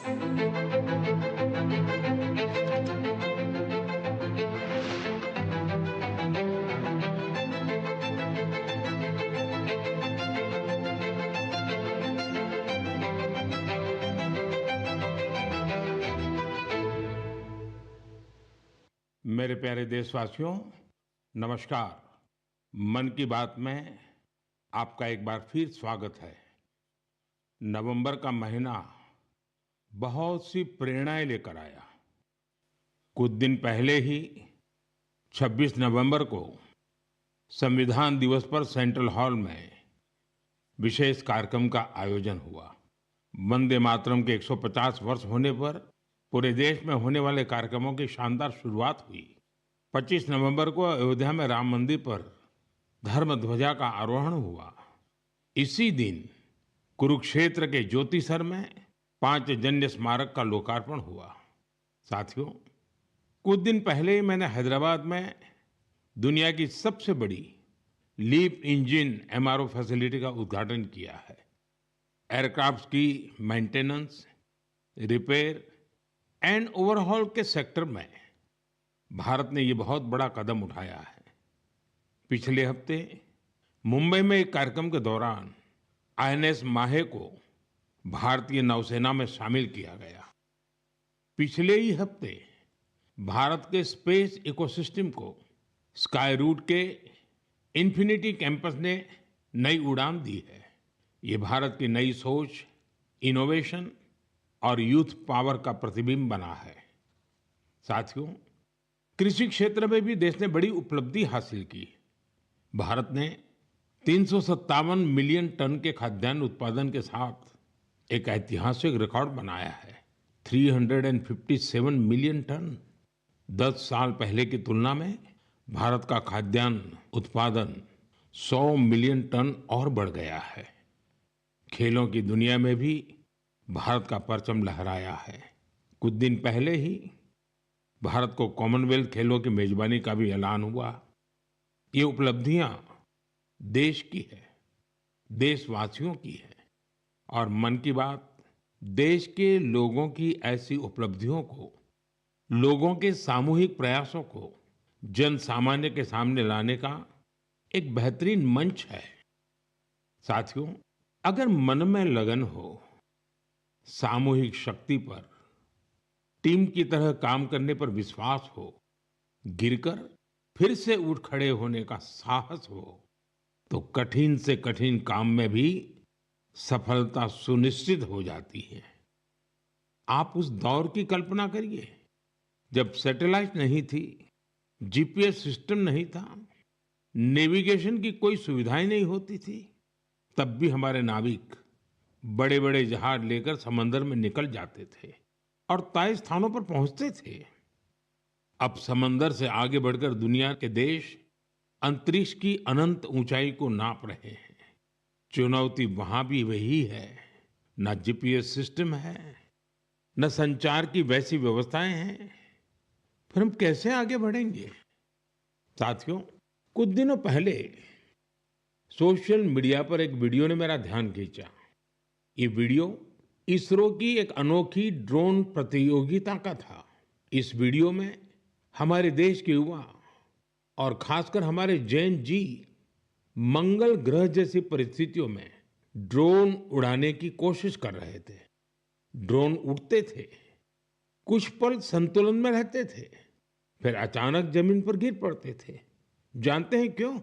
मेरे प्यारे देशवासियों, नमस्कार। मन की बात में आपका एक बार फिर स्वागत है। नवंबर का महीना बहुत सी प्रेरणाएं लेकर आया। कुछ दिन पहले ही 26 नवंबर को संविधान दिवस पर सेंट्रल हॉल में विशेष कार्यक्रम का आयोजन हुआ। वंदे मातरम के 150 वर्ष होने पर पूरे देश में होने वाले कार्यक्रमों की शानदार शुरुआत हुई। 25 नवंबर को अयोध्या में राम मंदिर पर धर्म ध्वजा का आरोहण हुआ। इसी दिन कुरुक्षेत्र के ज्योतिसर में पांचजन्य स्मारक का लोकार्पण हुआ। साथियों, कुछ दिन पहले ही मैंने हैदराबाद में दुनिया की सबसे बड़ी लीप इंजन एमआरओ फैसिलिटी का उद्घाटन किया है। एयरक्राफ्ट की मेंटेनेंस, रिपेयर एंड ओवरहॉल के सेक्टर में भारत ने ये बहुत बड़ा कदम उठाया है। पिछले हफ्ते मुंबई में एक कार्यक्रम के दौरान आईएनएस माहे को भारतीय नौसेना में शामिल किया गया। पिछले ही हफ्ते भारत के स्पेस इकोसिस्टम को स्काई रूट के इंफिनिटी कैंपस ने नई उड़ान दी है। ये भारत की नई सोच, इनोवेशन और यूथ पावर का प्रतिबिंब बना है। साथियों, कृषि क्षेत्र में भी देश ने बड़ी उपलब्धि हासिल की। भारत ने 357 मिलियन टन के खाद्यान्न उत्पादन के साथ एक ऐतिहासिक रिकॉर्ड बनाया है। 357 मिलियन टन। 10 साल पहले की तुलना में भारत का खाद्यान्न उत्पादन 100 मिलियन टन और बढ़ गया है। खेलों की दुनिया में भी भारत का परचम लहराया है। कुछ दिन पहले ही भारत को कॉमनवेल्थ खेलों की मेजबानी का भी ऐलान हुआ। ये उपलब्धियां देश की है, देशवासियों की है और मन की बात देश के लोगों की ऐसी उपलब्धियों को, लोगों के सामूहिक प्रयासों को जन सामान्य के सामने लाने का एक बेहतरीन मंच है। साथियों, अगर मन में लगन हो, सामूहिक शक्ति पर, टीम की तरह काम करने पर विश्वास हो, गिरकर फिर से उठ खड़े होने का साहस हो, तो कठिन से कठिन काम में भी सफलता सुनिश्चित हो जाती है। आप उस दौर की कल्पना करिए जब सैटेलाइट नहीं थी, जीपीएस सिस्टम नहीं था, नेविगेशन की कोई सुविधाएं नहीं होती थी। तब भी हमारे नाविक बड़े बड़े जहाज लेकर समंदर में निकल जाते थे और तय स्थानों पर पहुंचते थे। अब समंदर से आगे बढ़कर दुनिया के देश अंतरिक्ष की अनंत ऊंचाई को नाप रहे हैं। चुनौती वहां भी वही है। न जीपीएस सिस्टम है, न संचार की वैसी व्यवस्थाएं हैं। फिर हम कैसे आगे बढ़ेंगे? साथियों, कुछ दिनों पहले सोशल मीडिया पर एक वीडियो ने मेरा ध्यान खींचा। ये वीडियो इसरो की एक अनोखी ड्रोन प्रतियोगिता का था। इस वीडियो में हमारे देश के युवा और खासकर हमारे जैन जी मंगल ग्रह जैसी परिस्थितियों में ड्रोन उड़ाने की कोशिश कर रहे थे। ड्रोन उड़ते थे, कुछ पल संतुलन में रहते थे, फिर अचानक जमीन पर गिर पड़ते थे। जानते हैं क्यों?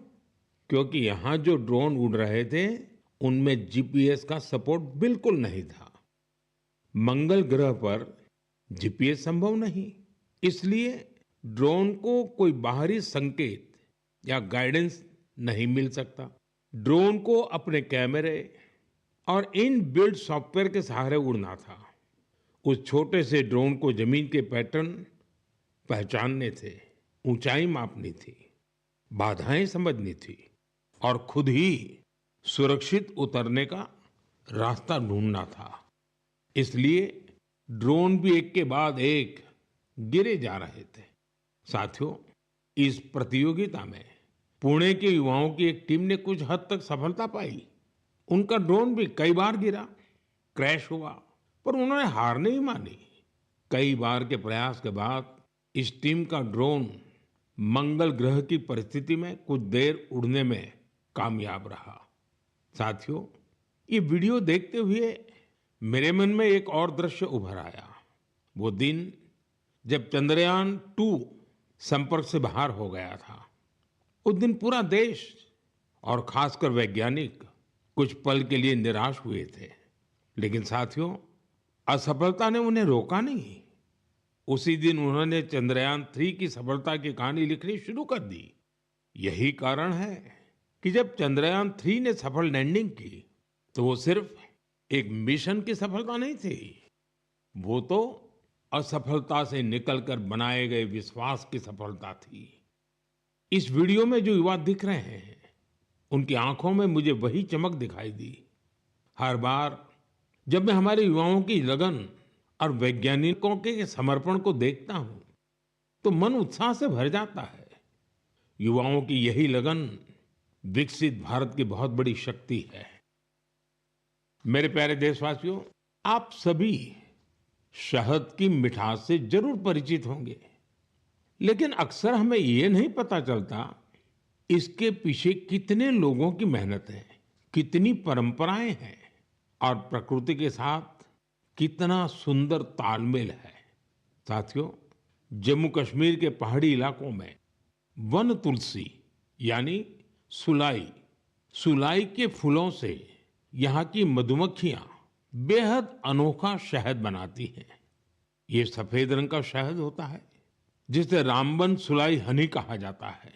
क्योंकि यहां जो ड्रोन उड़ रहे थे उनमें जीपीएस का सपोर्ट बिल्कुल नहीं था। मंगल ग्रह पर जीपीएस संभव नहीं, इसलिए ड्रोन को कोई बाहरी संकेत या गाइडेंस नहीं मिल सकता। ड्रोन को अपने कैमरे और इन बिल्ड सॉफ्टवेयर के सहारे उड़ना था। उस छोटे से ड्रोन को जमीन के पैटर्न पहचानने थे, ऊंचाई मापनी थी, बाधाएं समझनी थी और खुद ही सुरक्षित उतरने का रास्ता ढूंढना था। इसलिए ड्रोन भी एक के बाद एक गिरे जा रहे थे। साथियों, इस प्रतियोगिता में पुणे के युवाओं की एक टीम ने कुछ हद तक सफलता पाई। उनका ड्रोन भी कई बार गिरा, क्रैश हुआ, पर उन्होंने हार नहीं मानी। कई बार के प्रयास के बाद इस टीम का ड्रोन मंगल ग्रह की परिस्थिति में कुछ देर उड़ने में कामयाब रहा। साथियों, ये वीडियो देखते हुए मेरे मन में एक और दृश्य उभर आया। वो दिन जब चंद्रयान 2 संपर्क से बाहर हो गया था। उस दिन पूरा देश और खासकर वैज्ञानिक कुछ पल के लिए निराश हुए थे। लेकिन साथियों, असफलता ने उन्हें रोका नहीं। उसी दिन उन्होंने चंद्रयान 3 की सफलता की कहानी लिखनी शुरू कर दी। यही कारण है कि जब चंद्रयान 3 ने सफल लैंडिंग की तो वो सिर्फ एक मिशन की सफलता नहीं थी, वो तो असफलता से निकलकर बनाए गए विश्वास की सफलता थी। इस वीडियो में जो युवा दिख रहे हैं, उनकी आंखों में मुझे वही चमक दिखाई दी। हर बार जब मैं हमारे युवाओं की लगन और वैज्ञानिकों के समर्पण को देखता हूं, तो मन उत्साह से भर जाता है। युवाओं की यही लगन विकसित भारत की बहुत बड़ी शक्ति है। मेरे प्यारे देशवासियों, आप सभी शहद की मिठास से जरूर परिचित होंगे, लेकिन अक्सर हमें ये नहीं पता चलता इसके पीछे कितने लोगों की मेहनत है, कितनी परंपराएं हैं और प्रकृति के साथ कितना सुंदर तालमेल है। साथियों, जम्मू कश्मीर के पहाड़ी इलाकों में वन तुलसी यानी सुलाई सुलाई के फूलों से यहाँ की मधुमक्खियां बेहद अनोखा शहद बनाती हैं। ये सफेद रंग का शहद होता है जिसे रामबन सुलाई हनी कहा जाता है।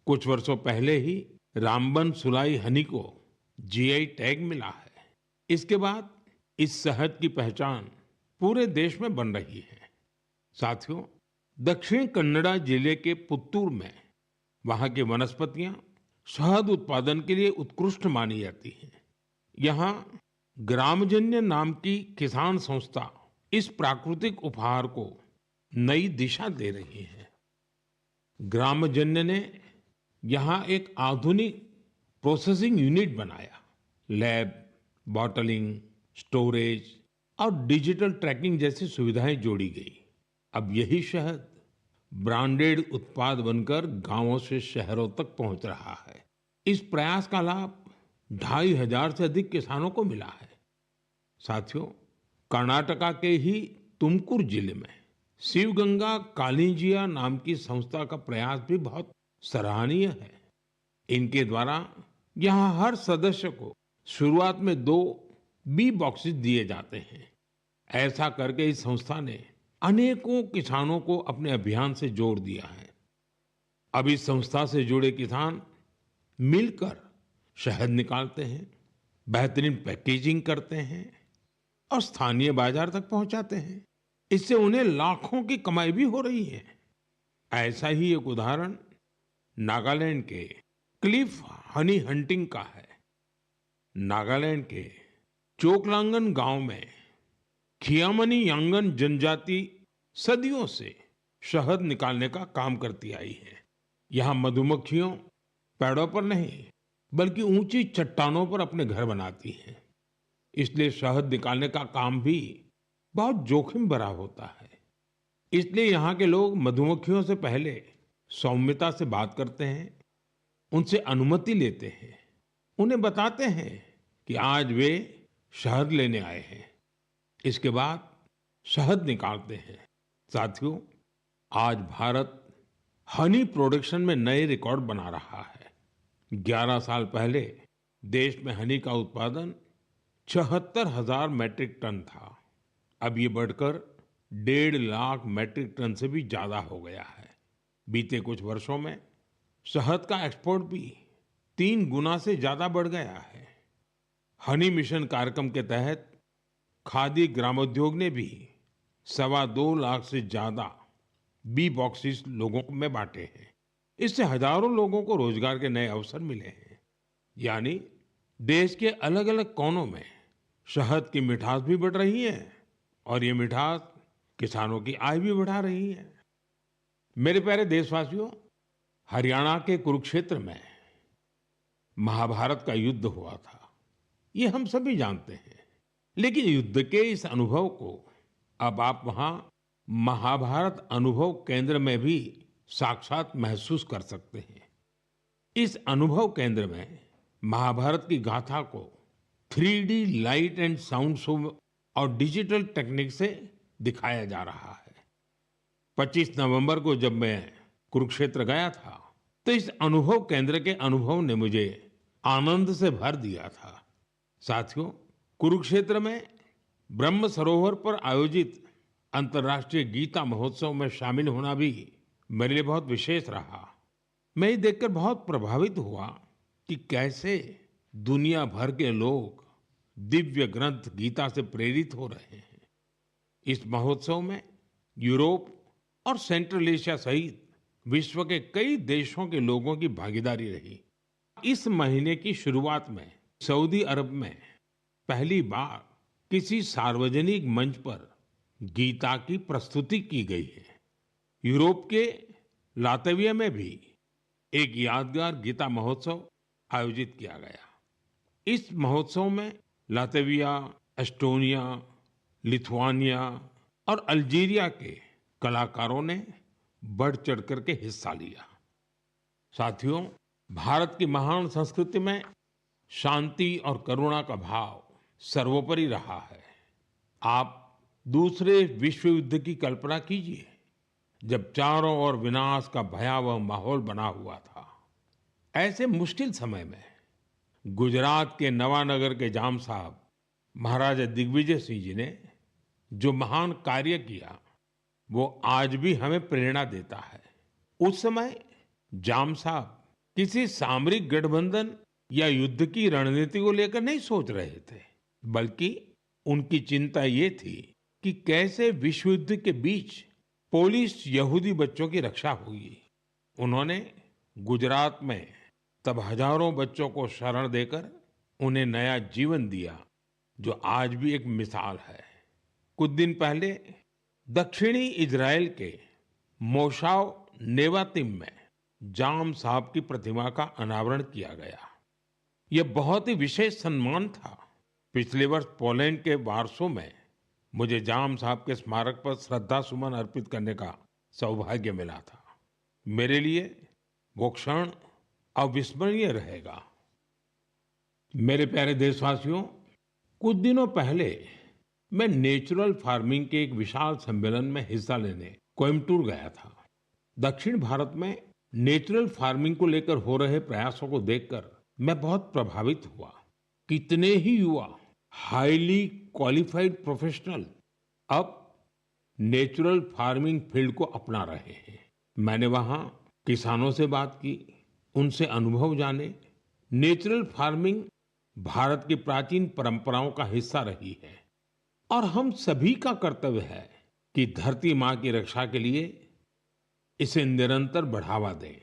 कुछ वर्षों पहले ही रामबन सुलाई हनी को जीआई टैग मिला है। इसके बाद इस शहद की पहचान पूरे देश में बन रही है। साथियों, दक्षिण कन्नड़ा जिले के पुत्तूर में वहां की वनस्पतियां शहद उत्पादन के लिए उत्कृष्ट मानी जाती हैं। यहाँ ग्रामजन्य नाम की किसान संस्था इस प्राकृतिक उपहार को नई दिशा दे रही है। ग्रामजन्य ने यहाँ एक आधुनिक प्रोसेसिंग यूनिट बनाया। लैब, बॉटलिंग, स्टोरेज और डिजिटल ट्रैकिंग जैसी सुविधाएं जोड़ी गई। अब यही शहद ब्रांडेड उत्पाद बनकर गांवों से शहरों तक पहुंच रहा है। इस प्रयास का लाभ 2,500 से अधिक किसानों को मिला है। साथियों, कर्नाटका के ही तुमकुर जिले में शिवगंगा कालिंजिया नाम की संस्था का प्रयास भी बहुत सराहनीय है। इनके द्वारा यहाँ हर सदस्य को शुरुआत में 2 बी बॉक्सेस दिए जाते हैं। ऐसा करके इस संस्था ने अनेकों किसानों को अपने अभियान से जोड़ दिया है। अब इस संस्था से जुड़े किसान मिलकर शहद निकालते हैं, बेहतरीन पैकेजिंग करते हैं और स्थानीय बाजार तक पहुंचाते हैं। इससे उन्हें लाखों की कमाई भी हो रही है। ऐसा ही एक उदाहरण नागालैंड के क्लिफ हनी हंटिंग का है। नागालैंड के चोकलांगन गांव में खियामनी यांगन जनजाति सदियों से शहद निकालने का काम करती आई है। यहाँ मधुमक्खियों पेड़ों पर नहीं बल्कि ऊंची चट्टानों पर अपने घर बनाती हैं। इसलिए शहद निकालने का काम भी बहुत जोखिम भरा होता है। इसलिए यहाँ के लोग मधुमक्खियों से पहले सौम्यता से बात करते हैं, उनसे अनुमति लेते हैं, उन्हें बताते हैं कि आज वे शहद लेने आए हैं। इसके बाद शहद निकालते हैं। साथियों, आज भारत हनी प्रोडक्शन में नए रिकॉर्ड बना रहा है। 11 साल पहले देश में हनी का उत्पादन 76,000 मैट्रिक टन था। अब ये बढ़कर 1.5 लाख मैट्रिक टन से भी ज्यादा हो गया है। बीते कुछ वर्षों में शहद का एक्सपोर्ट भी 3 गुना से ज्यादा बढ़ गया है। हनी मिशन कार्यक्रम के तहत खादी ग्रामोद्योग ने भी 2.25 लाख से ज्यादा बी बॉक्सेस लोगों में बांटे हैं। इससे हजारों लोगों को रोजगार के नए अवसर मिले हैं। यानी देश के अलग अलग कोनों में शहद की मिठास भी बढ़ रही है और ये मिठास किसानों की आय भी बढ़ा रही है। मेरे प्यारे देशवासियों, हरियाणा के कुरुक्षेत्र में महाभारत का युद्ध हुआ था, ये हम सभी जानते हैं। लेकिन युद्ध के इस अनुभव को अब आप वहां महाभारत अनुभव केंद्र में भी साक्षात महसूस कर सकते हैं। इस अनुभव केंद्र में महाभारत की गाथा को 3D light and sound show और डिजिटल टेक्निक से दिखाया जा रहा है। 25 नवंबर को जब मैं कुरुक्षेत्र गया था, तो इस अनुभव केंद्र के अनुभव ने मुझे आनंद से भर दिया था। साथियों, कुरुक्षेत्र में ब्रह्म सरोवर पर आयोजित अंतर्राष्ट्रीय गीता महोत्सव में शामिल होना भी मेरे लिए बहुत विशेष रहा। मैं ये देखकर बहुत प्रभावित हुआ कि कैसे दुनिया भर के लोग दिव्य ग्रंथ गीता से प्रेरित हो रहे हैं। इस महोत्सव में यूरोप और सेंट्रल एशिया सहित विश्व के कई देशों के लोगों की भागीदारी रही। इस महीने की शुरुआत में सऊदी अरब में पहली बार किसी सार्वजनिक मंच पर गीता की प्रस्तुति की गई है। यूरोप के लातविया में भी एक यादगार गीता महोत्सव आयोजित किया गया। इस महोत्सव में लातविया, एस्टोनिया, लिथुआनिया और अल्जीरिया के कलाकारों ने बढ़ चढ़कर के हिस्सा लिया। साथियों, भारत की महान संस्कृति में शांति और करुणा का भाव सर्वोपरि रहा है। आप दूसरे विश्व युद्ध की कल्पना कीजिए, जब चारों ओर विनाश का भयावह माहौल बना हुआ था। ऐसे मुश्किल समय में गुजरात के नवानगर के जाम साहब महाराजा दिग्विजय सिंह जी ने जो महान कार्य किया, वो आज भी हमें प्रेरणा देता है। उस समय जाम साहब किसी सामरिक गठबंधन या युद्ध की रणनीति को लेकर नहीं सोच रहे थे, बल्कि उनकी चिंता ये थी कि कैसे विश्व युद्ध के बीच पोलिश यहूदी बच्चों की रक्षा होगी। उन्होंने गुजरात में तब हजारों बच्चों को शरण देकर उन्हें नया जीवन दिया, जो आज भी एक मिसाल है। कुछ दिन पहले दक्षिणी इजराइल के मोशाव नेवातिम में जाम साहब की प्रतिमा का अनावरण किया गया। यह बहुत ही विशेष सम्मान था। पिछले वर्ष पोलैंड के वार्सो में मुझे जाम साहब के स्मारक पर श्रद्धा सुमन अर्पित करने का सौभाग्य मिला था। मेरे लिए वो क्षण अविस्मरणीय रहेगा। मेरे प्यारे देशवासियों, कुछ दिनों पहले मैं नेचुरल फार्मिंग के एक विशाल सम्मेलन में हिस्सा लेने कोयम्बटूर गया था। दक्षिण भारत में नेचुरल फार्मिंग को लेकर हो रहे प्रयासों को देखकर मैं बहुत प्रभावित हुआ। कितने ही युवा हाईली क्वालिफाइड प्रोफेशनल अब नेचुरल फार्मिंग फील्ड को अपना रहे हैं। मैंने वहां किसानों से बात की, उनसे अनुभव जाने। नेचुरल फार्मिंग भारत की प्राचीन परंपराओं का हिस्सा रही है और हम सभी का कर्तव्य है कि धरती माँ की रक्षा के लिए इसे निरंतर बढ़ावा दें।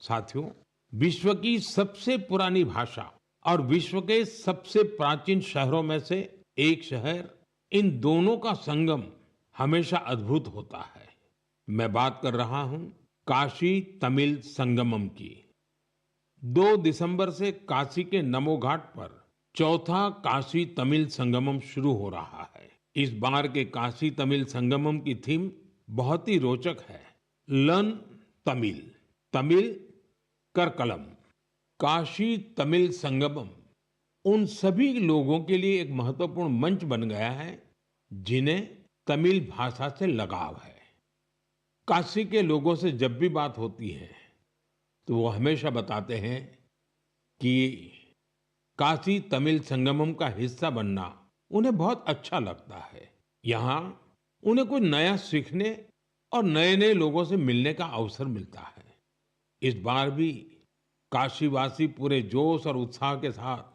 साथियों, विश्व की सबसे पुरानी भाषा और विश्व के सबसे प्राचीन शहरों में से एक शहर, इन दोनों का संगम हमेशा अद्भुत होता है। मैं बात कर रहा हूं काशी तमिल संगमम की। 2 दिसंबर से काशी के नमो घाट पर चौथा काशी तमिल संगमम शुरू हो रहा है। इस बार के काशी तमिल संगमम की थीम बहुत ही रोचक है। लर्न तमिल, तमिल कर कलम। काशी तमिल संगमम उन सभी लोगों के लिए एक महत्वपूर्ण मंच बन गया है जिन्हें तमिल भाषा से लगाव है। काशी के लोगों से जब भी बात होती है तो वो हमेशा बताते हैं कि काशी तमिल संगमम का हिस्सा बनना उन्हें बहुत अच्छा लगता है। यहाँ उन्हें कुछ नया सीखने और नए नए लोगों से मिलने का अवसर मिलता है। इस बार भी काशीवासी पूरे जोश और उत्साह के साथ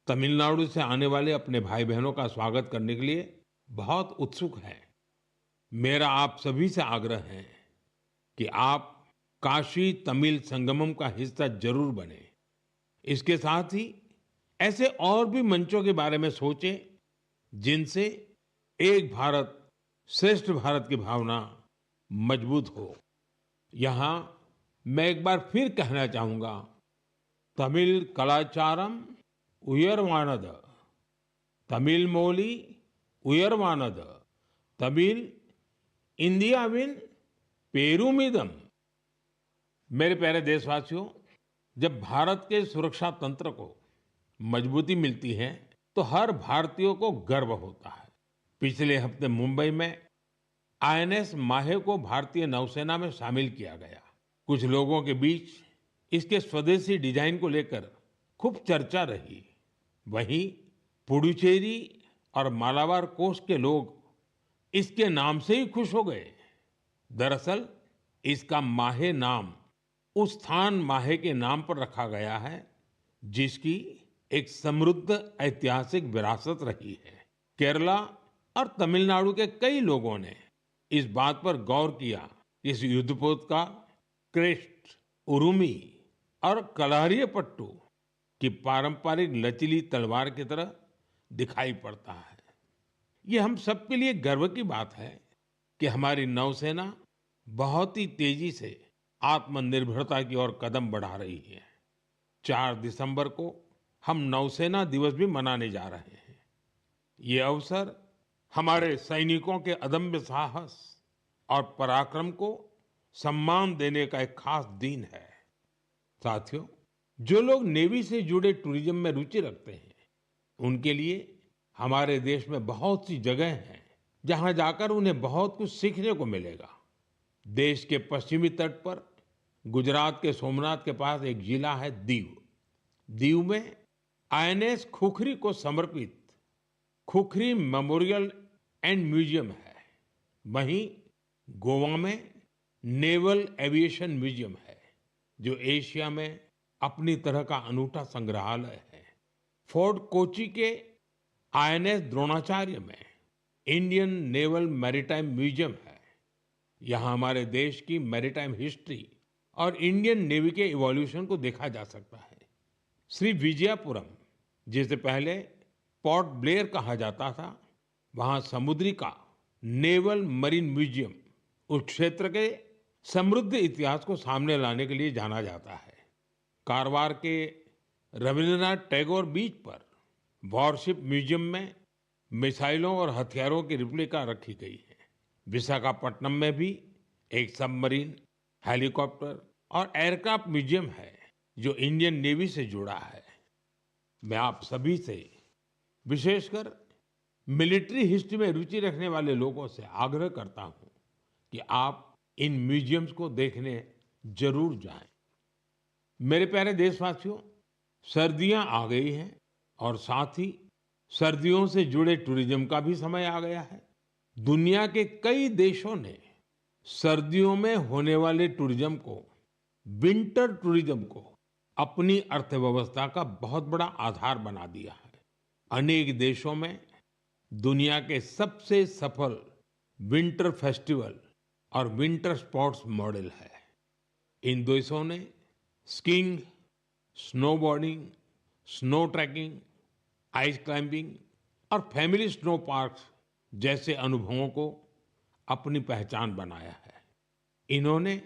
तमिलनाडु से आने वाले अपने भाई बहनों का स्वागत करने के लिए बहुत उत्सुक हैं। मेरा आप सभी से आग्रह है कि आप काशी तमिल संगमम का हिस्सा जरूर बने। इसके साथ ही ऐसे और भी मंचों के बारे में सोचें जिनसे एक भारत श्रेष्ठ भारत की भावना मजबूत हो। यहाँ मैं एक बार फिर कहना चाहूंगा, तमिल कलाचारम उयर्वाणद, तमिल मोली उयर्वानद तमिल इंडियाविन पेरुमिदम। मेरे प्यारे देशवासियों, जब भारत के सुरक्षा तंत्र को मजबूती मिलती है तो हर भारतीय को गर्व होता है। पिछले हफ्ते मुंबई में आईएनएस माहे को भारतीय नौसेना में शामिल किया गया। कुछ लोगों के बीच इसके स्वदेशी डिजाइन को लेकर खूब चर्चा रही। वहीं पुडुचेरी और मालाबार कोस्ट के लोग इसके नाम से ही खुश हो गए। दरअसल इसका माहे नाम उस स्थान माहे के नाम पर रखा गया है जिसकी एक समृद्ध ऐतिहासिक विरासत रही है। केरला और तमिलनाडु के कई लोगों ने इस बात पर गौर किया कि इस युद्धपोत का क्रेस्ट, उरुमी और कलारियापट्टू की पारंपरिक लचीली तलवार की तरह दिखाई पड़ता है। ये हम सबके लिए गर्व की बात है कि हमारी नौसेना बहुत ही तेजी से आत्मनिर्भरता की ओर कदम बढ़ा रही है। 4 दिसंबर को हम नौसेना दिवस भी मनाने जा रहे हैं। ये अवसर हमारे सैनिकों के अदम्य साहस और पराक्रम को सम्मान देने का एक खास दिन है। साथियों, जो लोग नेवी से जुड़े टूरिज्म में रुचि रखते हैं, उनके लिए हमारे देश में बहुत सी जगह हैं जहां जाकर उन्हें बहुत कुछ सीखने को मिलेगा। देश के पश्चिमी तट पर गुजरात के सोमनाथ के पास एक जिला है दीव। दीव में आईएनएस खुखरी को समर्पित खुखरी मेमोरियल एंड म्यूजियम है। वहीं गोवा में नेवल एविएशन म्यूजियम है जो एशिया में अपनी तरह का अनूठा संग्रहालय है। फोर्ट कोची के आईएनएस द्रोणाचार्य में इंडियन नेवल मैरीटाइम म्यूजियम है। यहाँ हमारे देश की मैरीटाइम हिस्ट्री और इंडियन नेवी के इवोल्यूशन को देखा जा सकता है। श्री विजयपुरम, जिसे पहले पोर्ट ब्लेयर कहा जाता था, वहाँ समुद्री का नेवल मरीन म्यूजियम उस क्षेत्र के समृद्ध इतिहास को सामने लाने के लिए जाना जाता है। कारवार के रविंद्रनाथ टैगोर बीच पर वॉरशिप म्यूजियम में मिसाइलों और हथियारों की रिप्लिका रखी गई है। विशाखापट्टनम में भी एक सबमरीन, हेलीकॉप्टर और एयरक्राफ्ट म्यूजियम है जो इंडियन नेवी से जुड़ा है। मैं आप सभी से, विशेषकर मिलिट्री हिस्ट्री में रुचि रखने वाले लोगों से आग्रह करता हूं कि आप इन म्यूजियम्स को देखने जरूर जाएं। मेरे प्यारे देशवासियों, सर्दियां आ गई हैं और साथ ही सर्दियों से जुड़े टूरिज्म का भी समय आ गया है। दुनिया के कई देशों ने सर्दियों में होने वाले टूरिज्म को, विंटर टूरिज्म को अपनी अर्थव्यवस्था का बहुत बड़ा आधार बना दिया है। अनेक देशों में दुनिया के सबसे सफल विंटर फेस्टिवल और विंटर स्पोर्ट्स मॉडल है। इन देशों ने skiing, snowboarding, snow trekking, ice climbing और फैमिली स्नो पार्क्स जैसे अनुभवों को अपनी पहचान बनाया है। इन्होंने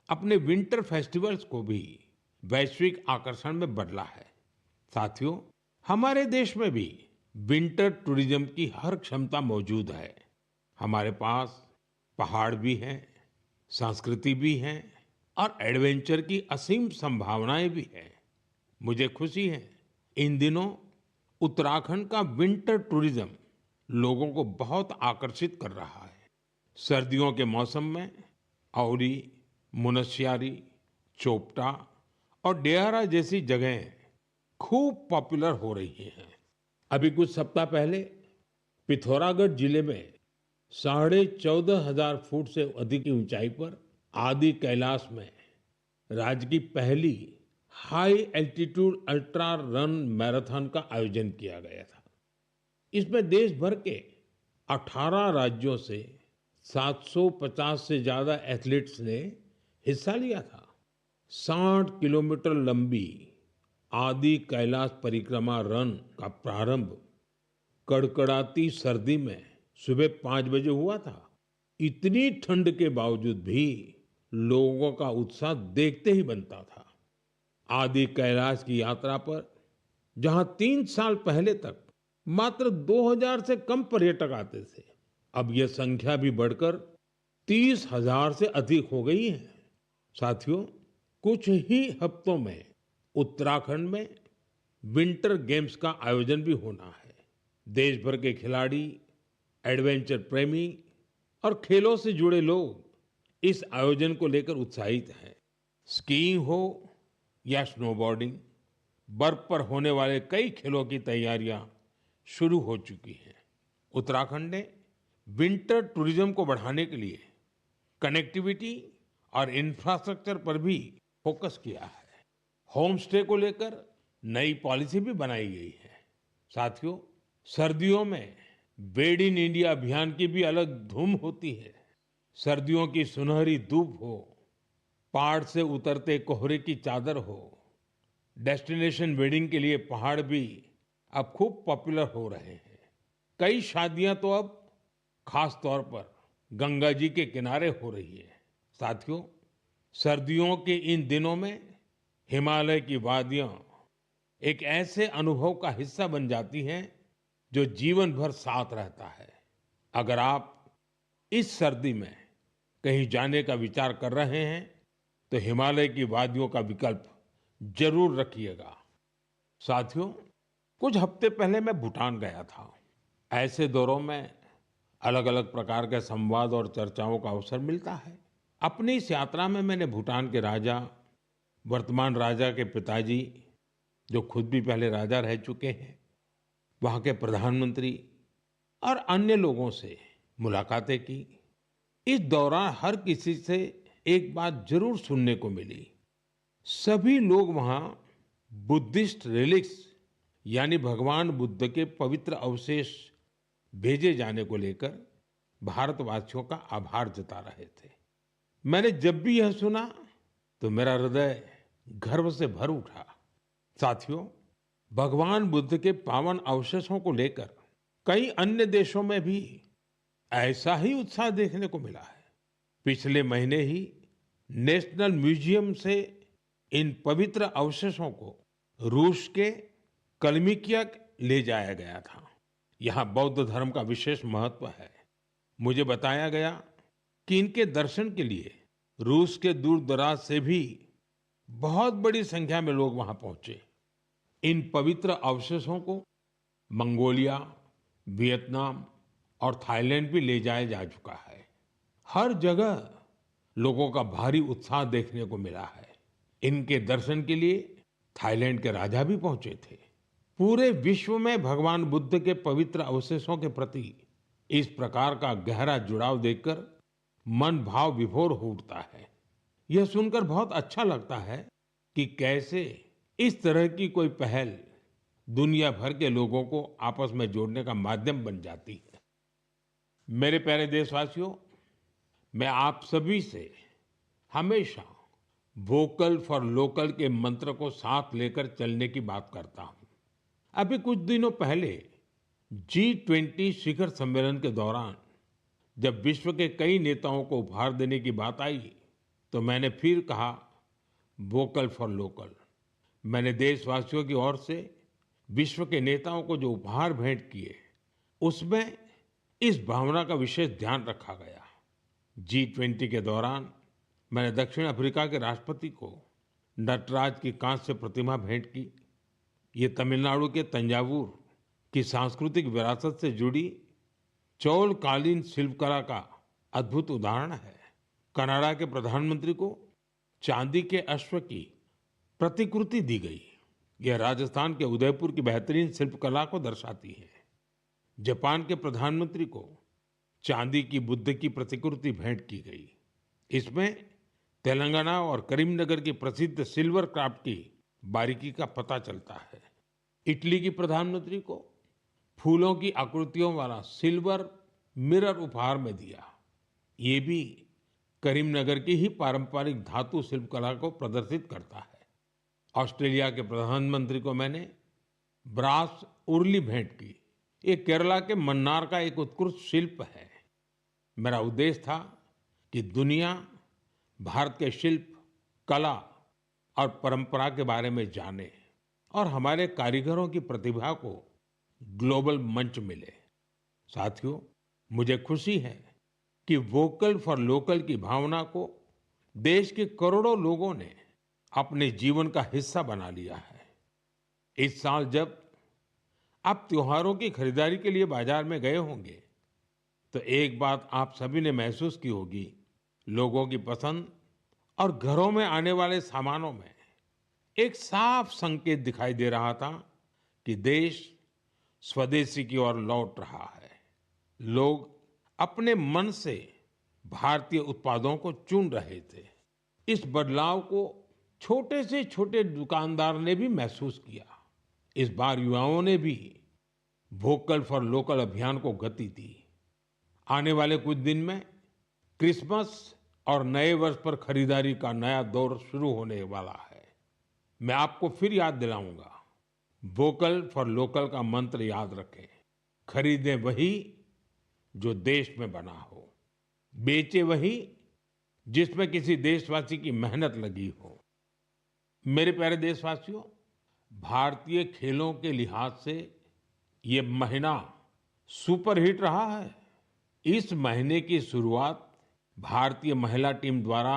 अपने विंटर फेस्टिवल्स को भी वैश्विक आकर्षण में बदला है। साथियों, हमारे देश में भी विंटर टूरिज्म की हर क्षमता मौजूद है। हमारे पास पहाड़ भी हैं, संस्कृति भी है और एडवेंचर की असीम संभावनाएं भी हैं। मुझे खुशी है, इन दिनों उत्तराखंड का विंटर टूरिज्म लोगों को बहुत आकर्षित कर रहा है। सर्दियों के मौसम में औली, मुनस्यारी, चोपटा और डेहरा जैसी जगहें खूब पॉपुलर हो रही हैं। अभी कुछ सप्ताह पहले पिथौरागढ़ जिले में 14,500 फुट से अधिक की ऊंचाई पर आदि कैलाश में राज्य की पहली high altitude ultra run marathon का आयोजन किया गया था। इसमें देश भर के 18 राज्यों से 750 से ज्यादा एथलीट्स ने हिस्सा लिया था। 60 किलोमीटर लंबी आदि कैलाश परिक्रमा रन का प्रारंभ कड़कड़ाती सर्दी में सुबह 5 बजे हुआ था। इतनी ठंड के बावजूद भी लोगों का उत्साह देखते ही बनता था। आदि कैलाश की यात्रा पर जहां 3 साल पहले तक मात्र 2000 से कम पर्यटक आते थे। अब यह संख्या भी बढ़कर 30,000 से अधिक हो गई है। साथियों, कुछ ही हफ्तों में उत्तराखंड में विंटर गेम्स का आयोजन भी होना है। देश भर के खिलाड़ी, एडवेंचर प्रेमी और खेलों से जुड़े लोग इस आयोजन को लेकर उत्साहित हैं। स्कीइंग हो या स्नोबोर्डिंग, बर्फ पर होने वाले कई खेलों की तैयारियां शुरू हो चुकी हैं। उत्तराखंड ने विंटर टूरिज्म को बढ़ाने के लिए कनेक्टिविटी और इंफ्रास्ट्रक्चर पर भी फोकस किया है। होम स्टे को लेकर नई पॉलिसी भी बनाई गई है। साथियों, सर्दियों में बेड इन इंडिया अभियान की भी अलग धूम होती है। सर्दियों की सुनहरी धूप हो, पहाड़ से उतरते कोहरे की चादर हो, डेस्टिनेशन वेडिंग के लिए पहाड़ भी अब खूब पॉपुलर हो रहे हैं। कई शादियां तो अब खास तौर पर गंगा जी के किनारे हो रही है। साथियों, सर्दियों के इन दिनों में हिमालय की वादियां एक ऐसे अनुभव का हिस्सा बन जाती हैं जो जीवन भर साथ रहता है। अगर आप इस सर्दी में कहीं जाने का विचार कर रहे हैं तो हिमालय की वादियों का विकल्प जरूर रखिएगा। साथियों, कुछ हफ्ते पहले मैं भूटान गया था। ऐसे दौरों में अलग अलग प्रकार के संवाद और चर्चाओं का अवसर मिलता है। अपनी इस यात्रा में मैंने भूटान के राजा, वर्तमान राजा के पिताजी, जो खुद भी पहले राजा रह चुके हैं, वहाँ के प्रधानमंत्री और अन्य लोगों से मुलाकातें की। इस दौरान हर किसी से एक बात जरूर सुनने को मिली। सभी लोग वहाँ बुद्धिस्ट रिलिक्स यानी भगवान बुद्ध के पवित्र अवशेष भेजे जाने को लेकर भारतवासियों का आभार जता रहे थे। मैंने जब भी यह सुना तो मेरा हृदय गर्व से भर उठा। साथियों, भगवान बुद्ध के पावन अवशेषों को लेकर कई अन्य देशों में भी ऐसा ही उत्साह देखने को मिला है। पिछले महीने ही नेशनल म्यूजियम से इन पवित्र अवशेषों को रूस के कलमिकिया ले जाया गया था। यहाँ बौद्ध धर्म का विशेष महत्व है। मुझे बताया गया कि इनके दर्शन के लिए रूस के दूर दराज से भी बहुत बड़ी संख्या में लोग वहां पहुंचे। इन पवित्र अवशेषों को मंगोलिया, वियतनाम और थाईलैंड भी ले जाया जा चुका है। हर जगह लोगों का भारी उत्साह देखने को मिला है। इनके दर्शन के लिए थाईलैंड के राजा भी पहुंचे थे। पूरे विश्व में भगवान बुद्ध के पवित्र अवशेषों के प्रति इस प्रकार का गहरा जुड़ाव देखकर मन भाव विभोर हो उठता है। यह सुनकर बहुत अच्छा लगता है कि कैसे इस तरह की कोई पहल दुनिया भर के लोगों को आपस में जोड़ने का माध्यम बन जाती है। मेरे प्यारे देशवासियों, मैं आप सभी से हमेशा वोकल फॉर लोकल के मंत्र को साथ लेकर चलने की बात करता हूं। अभी कुछ दिनों पहले G20 शिखर सम्मेलन के दौरान जब विश्व के कई नेताओं को उपहार देने की बात आई तो मैंने फिर कहा, वोकल फॉर लोकल। मैंने देशवासियों की ओर से विश्व के नेताओं को जो उपहार भेंट किए उसमें इस भावना का विशेष ध्यान रखा गया। G20 के दौरान मैंने दक्षिण अफ्रीका के राष्ट्रपति को नटराज की कांस्य प्रतिमा भेंट की। ये तमिलनाडु के तंजावुर की सांस्कृतिक विरासत से जुड़ी चौलकालीन शिल्पकला का अद्भुत उदाहरण है। कनाडा के प्रधानमंत्री को चांदी के अश्व की प्रतिकृति दी गई। यह राजस्थान के उदयपुर की बेहतरीन शिल्पकला को दर्शाती है। जापान के प्रधानमंत्री को चांदी की बुद्ध की प्रतिकृति भेंट की गई। इसमें तेलंगाना और करीमनगर की प्रसिद्ध सिल्वर क्राफ्ट की बारीकी का पता चलता है। इटली की प्रधानमंत्री को फूलों की आकृतियों वाला सिल्वर मिरर उपहार में दिया। ये भी करीमनगर की ही पारंपरिक धातु शिल्पकला को प्रदर्शित करता है। ऑस्ट्रेलिया के प्रधानमंत्री को मैंने ब्रास उर्ली भेंट की। ये केरला के मन्नार का एक उत्कृष्ट शिल्प है। मेरा उद्देश्य था कि दुनिया भारत के शिल्प, कला और परंपरा के बारे में जाने और हमारे कारीगरों की प्रतिभा को ग्लोबल मंच मिले। साथियों, मुझे खुशी है कि वोकल फॉर लोकल की भावना को देश के करोड़ों लोगों ने अपने जीवन का हिस्सा बना लिया है। इस साल जब आप त्योहारों की खरीदारी के लिए बाजार में गए होंगे, तो एक बात आप सभी ने महसूस की होगी, लोगों की पसंद और घरों में आने वाले सामानों में एक साफ संकेत दिखाई दे रहा था कि देश स्वदेशी की ओर लौट रहा है। लोग अपने मन से भारतीय उत्पादों को चुन रहे थे। इस बदलाव को छोटे से छोटे दुकानदार ने भी महसूस किया। इस बार युवाओं ने भी वोकल फॉर लोकल अभियान को गति दी। आने वाले कुछ दिन में क्रिसमस और नए वर्ष पर खरीदारी का नया दौर शुरू होने वाला है। मैं आपको फिर याद दिलाऊंगा, वोकल फॉर लोकल का मंत्र याद रखें। खरीदें वही जो देश में बना हो, बेचे वही जिसमें किसी देशवासी की मेहनत लगी हो। मेरे प्यारे देशवासियों, भारतीय खेलों के लिहाज से ये महीना सुपरहिट रहा है। इस महीने की शुरुआत भारतीय महिला टीम द्वारा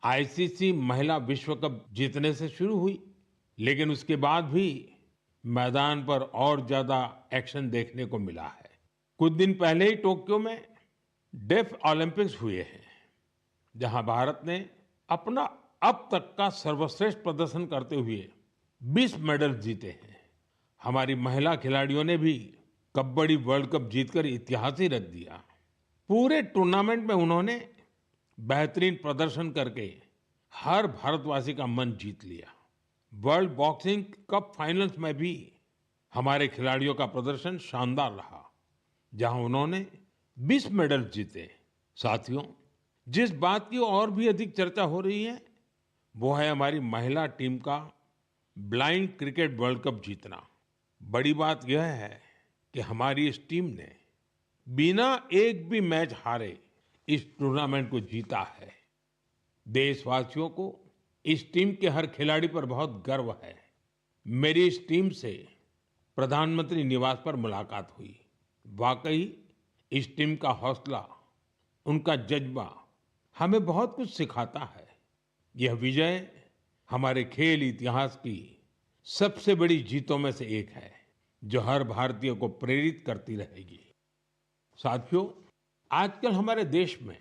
आईसीसी महिला विश्व कप जीतने से शुरू हुई, लेकिन उसके बाद भी मैदान पर और ज्यादा एक्शन देखने को मिला है। कुछ दिन पहले ही टोक्यो में डेफ ओलंपिक्स हुए हैं, जहां भारत ने अपना अब तक का सर्वश्रेष्ठ प्रदर्शन करते हुए 20 मेडल जीते हैं। हमारी महिला खिलाड़ियों ने भी कबड्डी वर्ल्ड कप जीतकर इतिहास ही रच दिया। पूरे टूर्नामेंट में उन्होंने बेहतरीन प्रदर्शन करके हर भारतवासी का मन जीत लिया। वर्ल्ड बॉक्सिंग कप फाइनल्स में भी हमारे खिलाड़ियों का प्रदर्शन शानदार रहा, जहां उन्होंने 20 मेडल जीते। साथियों, जिस बात की और भी अधिक चर्चा हो रही है, वो है हमारी महिला टीम का ब्लाइंड क्रिकेट वर्ल्ड कप जीतना। बड़ी बात यह है कि हमारी इस टीम ने बिना एक भी मैच हारे इस टूर्नामेंट को जीता है। देशवासियों को इस टीम के हर खिलाड़ी पर बहुत गर्व है। मेरी इस टीम से प्रधानमंत्री निवास पर मुलाकात हुई। वाकई इस टीम का हौसला, उनका जज्बा हमें बहुत कुछ सिखाता है। यह विजय हमारे खेल इतिहास की सबसे बड़ी जीतों में से एक है, जो हर भारतीय को प्रेरित करती रहेगी। साथियों, आजकल हमारे देश में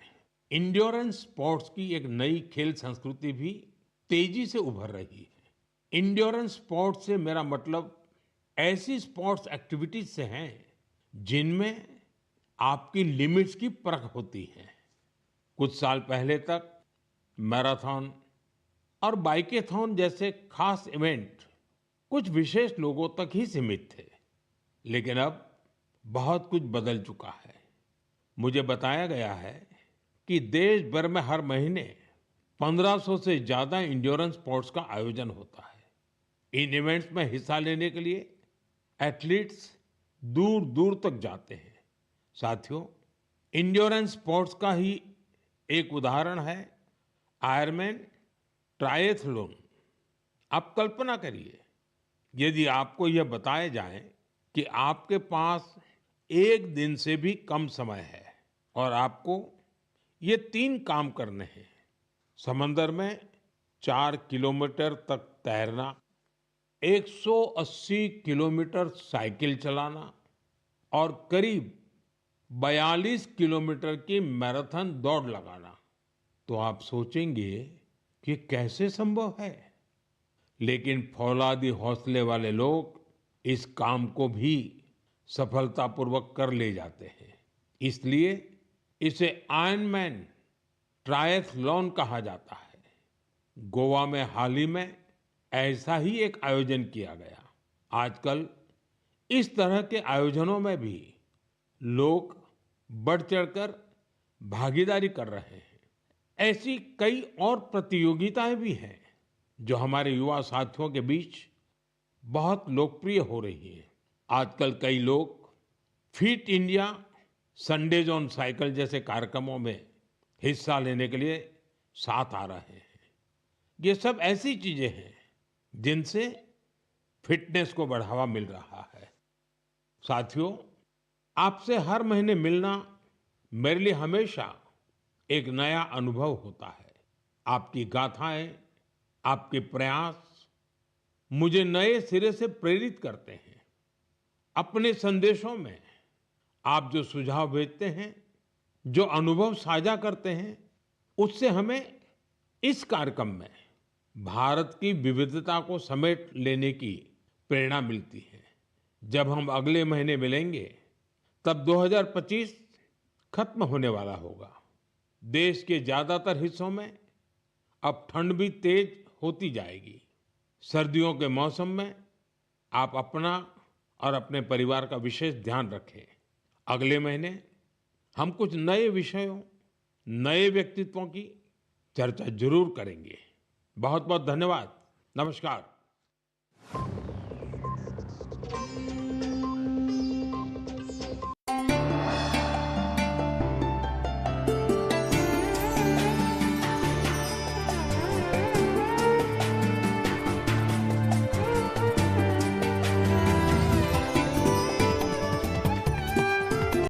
इंड्योरेंस स्पोर्ट्स की एक नई खेल संस्कृति भी तेजी से उभर रही है। इंड्योरेंस स्पोर्ट्स से मेरा मतलब ऐसी स्पोर्ट्स एक्टिविटीज से है जिनमें आपकी लिमिट्स की परख होती है। कुछ साल पहले तक मैराथन और बाइकेथॉन जैसे खास इवेंट कुछ विशेष लोगों तक ही सीमित थे, लेकिन अब बहुत कुछ बदल चुका है। मुझे बताया गया है कि देश भर में हर महीने 1500 से ज्यादा इंड्योरेंस स्पोर्ट्स का आयोजन होता है। इन इवेंट्स में हिस्सा लेने के लिए एथलीट्स दूर दूर तक जाते हैं। साथियों, इंड्योरेंस स्पोर्ट्स का ही एक उदाहरण है आयरमैन ट्रायथलॉन। आप कल्पना करिए, यदि आपको यह बताया जाए कि आपके पास एक दिन से भी कम समय है और आपको ये 3 काम करने हैं: समंदर में 4 किलोमीटर तक तैरना, 180 किलोमीटर साइकिल चलाना और करीब 42 किलोमीटर की मैराथन दौड़ लगाना, तो आप सोचेंगे कि कैसे संभव है। लेकिन फौलादी हौसले वाले लोग इस काम को भी सफलतापूर्वक कर ले जाते हैं। इसलिए इसे आयरनमैन ट्रायथलॉन कहा जाता है। गोवा में हाल ही में ऐसा ही एक आयोजन किया गया। आजकल इस तरह के आयोजनों में भी लोग बढ़ चढ़कर भागीदारी कर रहे हैं। ऐसी कई और प्रतियोगिताएं भी हैं जो हमारे युवा साथियों के बीच बहुत लोकप्रिय हो रही है। आजकल कई लोग fit India Sundays on cycle जैसे कार्यक्रमों में हिस्सा लेने के लिए साथ आ रहे हैं। ये सब ऐसी चीजें हैं जिनसे फिटनेस को बढ़ावा मिल रहा है। साथियों, आपसे हर महीने मिलना मेरे लिए हमेशा एक नया अनुभव होता है। आपकी गाथाएं, आपके प्रयास मुझे नए सिरे से प्रेरित करते हैं। अपने संदेशों में आप जो सुझाव भेजते हैं, जो अनुभव साझा करते हैं, उससे हमें इस कार्यक्रम में भारत की विविधता को समेट लेने की प्रेरणा मिलती है। जब हम अगले महीने मिलेंगे, तब 2025 खत्म होने वाला होगा। देश के ज्यादातर हिस्सों में अब ठंड भी तेज होती जाएगी। सर्दियों के मौसम में आप अपना और अपने परिवार का विशेष ध्यान रखें। अगले महीने हम कुछ नए विषयों, नए व्यक्तित्वों की चर्चा जरूर करेंगे। बहुत बहुत धन्यवाद। नमस्कार।